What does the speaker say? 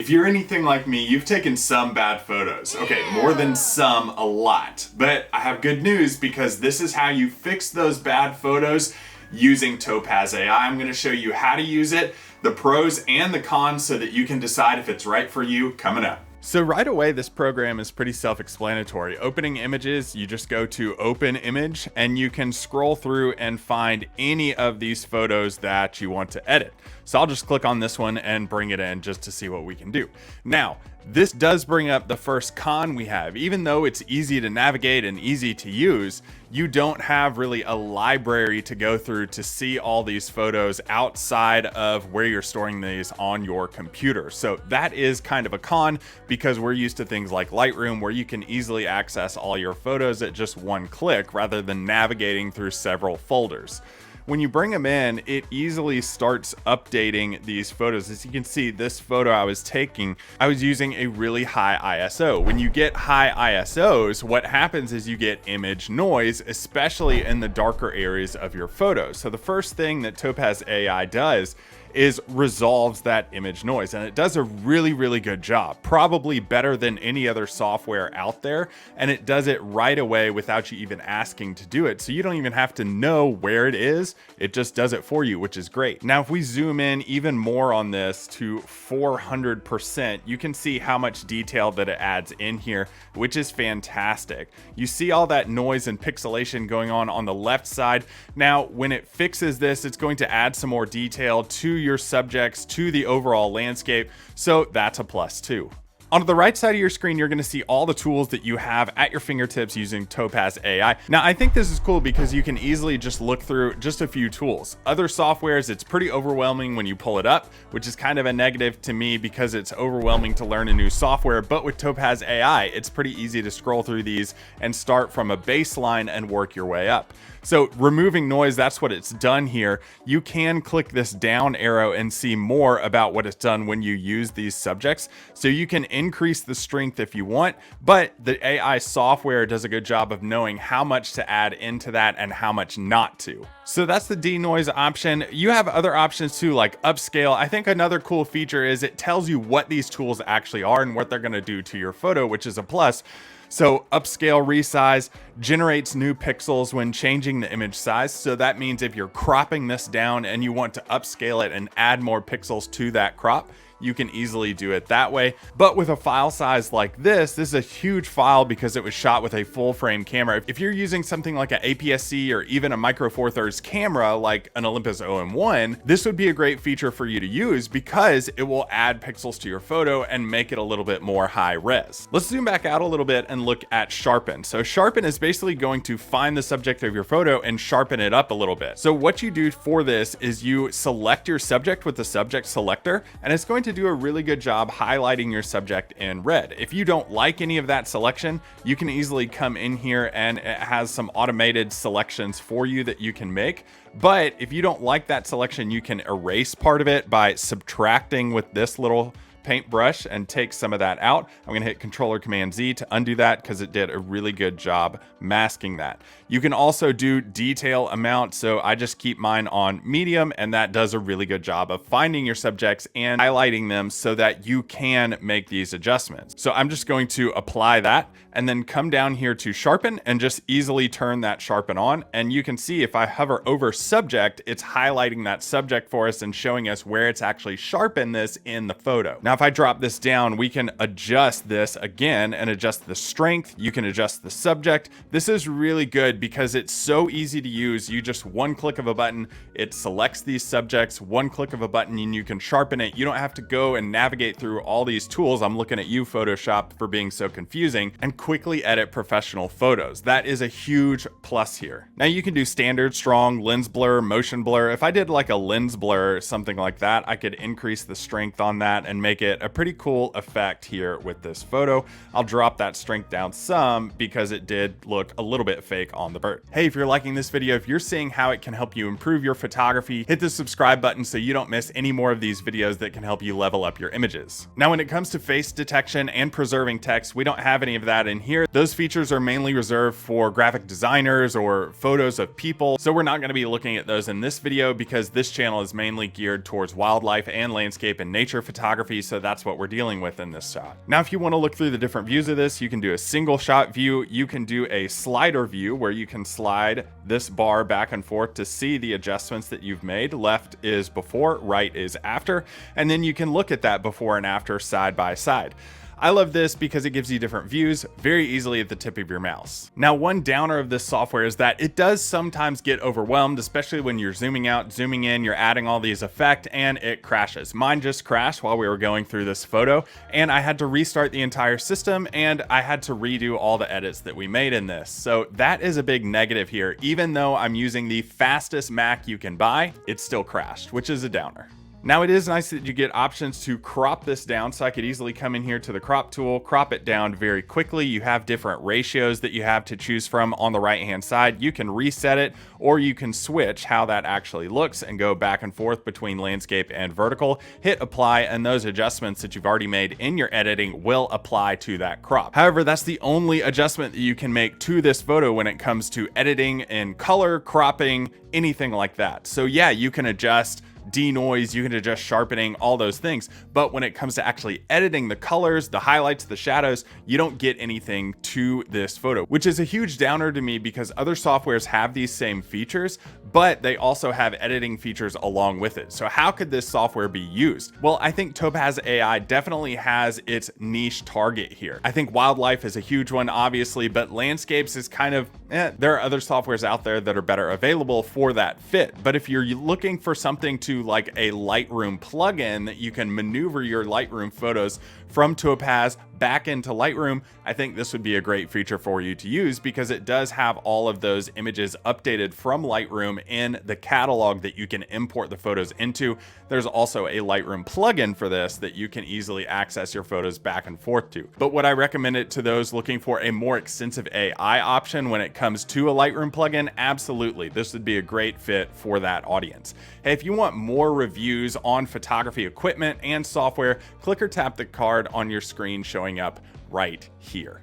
If you're anything like me, you've taken some bad photos. Okay, more than some, a lot. But I have good news because this is how you fix those bad photos using Topaz AI. I'm gonna show you how to use it, the pros and the cons, so that you can decide if it's right for you coming up. So right away, this program is pretty self-explanatory. Opening images, you just go to open image and you can scroll through and find any of these photos that you want to edit. So I'll just click on this one and bring it in just to see what we can do. Now, this does bring up the first con we have. Even though it's easy to navigate and easy to use, you don't have really a library to go through to see all these photos outside of where you're storing these on your computer. So that is kind of a con because we're used to things like Lightroom where you can easily access all your photos at just one click rather than navigating through several folders. When you bring them in, it easily starts updating these photos. As you can see, this photo I was taking, I was using a really high ISO. When you get high ISOs, what happens is you get image noise, especially in the darker areas of your photos. So the first thing that Topaz AI does is resolves that image noise, and it does a really good job, probably better than any other software out there, and it does it right away without you even asking to do it. So you don't even have to know where it is, it just does it for you, which is great. Now if we zoom in even more on this to 400%, you can see how much detail that it adds in here, which is fantastic. You see all that noise and pixelation going on the left side. Now when it fixes this, it's going to add some more detail to your subjects, to the overall landscape, so that's a plus too. On the right side of your screen, you're going to see all the tools that you have at your fingertips using Topaz AI. Now, I think this is cool because you can easily just look through just a few tools. Other softwares, it's pretty overwhelming when you pull it up, which is kind of a negative to me because it's overwhelming to learn a new software. But with Topaz AI, it's pretty easy to scroll through these and start from a baseline and work your way up. So removing noise, that's what it's done here. You can click this down arrow and see more about what it's done when you use these subjects. So you can increase the strength if you want, but the AI software does a good job of knowing how much to add into that and how much not to. So that's the denoise option. You have other options too, like upscale. I think another cool feature is it tells you what these tools actually are and what they're going to do to your photo, which is a plus. So upscale resize generates new pixels when changing the image size. So that means if you're cropping this down and you want to upscale it and add more pixels to that crop, you can easily do it that way. But with a file size like this is a huge file because it was shot with a full frame camera. If you're using something like an APS-C or even a Micro Four Thirds camera like an Olympus OM1, this would be a great feature for you to use because it will add pixels to your photo and make it a little bit more high res. Let's zoom back out a little bit and look at Sharpen. So Sharpen is basically going to find the subject of your photo and sharpen it up a little bit. So what you do for this is you select your subject with the subject selector, and it's going to do a really good job highlighting your subject in red. If you don't like any of that selection, you can easily come in here and it has some automated selections for you that you can make. But if you don't like that selection, you can erase part of it by subtracting with this little paintbrush and take some of that out. I'm going to hit Controller Command Z to undo that because it did a really good job masking that. You can also do detail amount. So I just keep mine on medium, and that does a really good job of finding your subjects and highlighting them so that you can make these adjustments. So I'm just going to apply that and then come down here to Sharpen and just easily turn that Sharpen on. And you can see if I hover over subject, it's highlighting that subject for us and showing us where it's actually sharpened this in the photo. Now, if I drop this down, we can adjust this again and adjust the strength. You can adjust the subject. This is really good because it's so easy to use. You just one click of a button, it selects these subjects, one click of a button, and you can sharpen it. You don't have to go and navigate through all these tools. I'm looking at you, Photoshop, for being so confusing, and quickly edit professional photos. That is a huge plus here. Now you can do standard, strong, lens blur, motion blur. If I did like a lens blur, something like that, I could increase the strength on that and make it a pretty cool effect here with this photo. I'll drop that strength down some because it did look a little bit fake on the bird. Hey, if you're liking this video, if you're seeing how it can help you improve your photography, hit the subscribe button so you don't miss any more of these videos that can help you level up your images. Now, when it comes to face detection and preserving text, we don't have any of that in here. Those features are mainly reserved for graphic designers or photos of people. So we're not going to be looking at those in this video because this channel is mainly geared towards wildlife and landscape and nature photography. so that's what we're dealing with in this shot. Now, if you want to look through the different views of this, you can do a single shot view. You can do a slider view where you can slide this bar back and forth to see the adjustments that you've made. Left is before, right is after, and then you can look at that before and after side by side. I love this because it gives you different views very easily at the tip of your mouse. Now, one downer of this software is that it does sometimes get overwhelmed, especially when you're zooming out, zooming in, you're adding all these effects, and it crashes. Mine just crashed while we were going through this photo, and I had to restart the entire system, and I had to redo all the edits that we made in this. So that is a big negative here. Even though I'm using the fastest Mac you can buy, it still crashed, which is a downer. Now, it is nice that you get options to crop this down, so I could easily come in here to the crop tool, crop it down very quickly. You have different ratios that you have to choose from on the right hand side. You can reset it, or you can switch how that actually looks and go back and forth between landscape and vertical. Hit apply, and those adjustments that you've already made in your editing will apply to that crop. However, that's the only adjustment that you can make to this photo when it comes to editing in color, cropping, anything like that. So yeah, you can adjust denoise, you can adjust sharpening, all those things, but when it comes to actually editing the colors, the highlights, the shadows, you don't get anything to this photo, which is a huge downer to me because other softwares have these same features, but they also have editing features along with it. So how could this software be used? Well, I think Topaz AI definitely has its niche target here. I think wildlife is a huge one, obviously, but landscapes is kind of, there are other softwares out there that are better available for that fit. But if you're looking for something to like a Lightroom plugin that you can maneuver your Lightroom photos from Topaz back into Lightroom, I think this would be a great feature for you to use because it does have all of those images updated from Lightroom in the catalog that you can import the photos into. There's also a Lightroom plugin for this that you can easily access your photos back and forth to. But would I recommend it to those looking for a more extensive AI option when it comes to a Lightroom plugin? Absolutely. This would be a great fit for that audience. Hey, if you want more reviews on photography equipment and software, click or tap the card on your screen showing up right here.